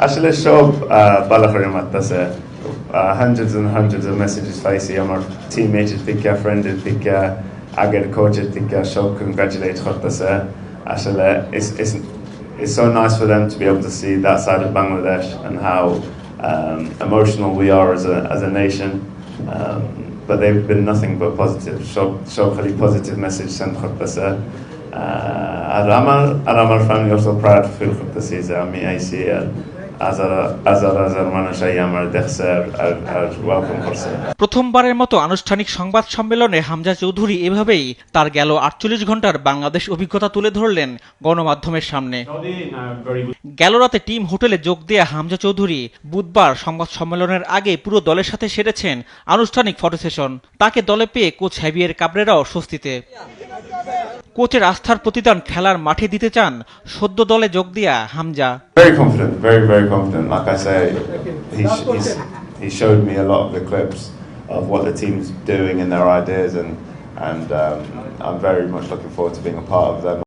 আসলে সব ভালো করে মারতেছে hundreds and hundreds of messages পাইছি আমার টিমমেটের থেকে ফ্রেন্ডের থেকে আগের কোচের থেকে সব congratulate করতেছে আসলে it's so nice for them to be able to see that side of Bangladesh and how emotional we are as a nation but they've been nothing but positive সব খালি positive message send করতেছে আর আমার family also proud feel করতেছি যে আমি আইসি আর হাজার মানুষ আমার দেখছে আর ওয়েলকাম করছে। প্রথমবারের মতো আনুষ্ঠানিক সংবাদ সম্মেলনে হামজা চৌধুরী এভাবেই তার গেল ৪৮ ঘন্টার বাংলাদেশ অভিজ্ঞতা তুলে ধরলেন গণমাধ্যমের সামনে। গেল রাতে টিম হোটেলে যোগ দেয়া হামজা চৌধুরী বুধবার সংবাদ সম্মেলনের আগে পুরো দলের সাথে সেরেছেন আনুষ্ঠানিক ফটো সেশন। তাকে দলে পেয়ে কোচ হ্যাভিয়ের কাবরেরাও স্বস্তিতে। কোচের আস্থার প্রতিদান খেলার মাঠে দিতে চান সদ্য দলে যোগ দেয়া Hamza. Very confident, very confident. Like I say, he showed me a lot of the clips of what the team's doing and their ideas, and I'm very much looking forward to being a part of them.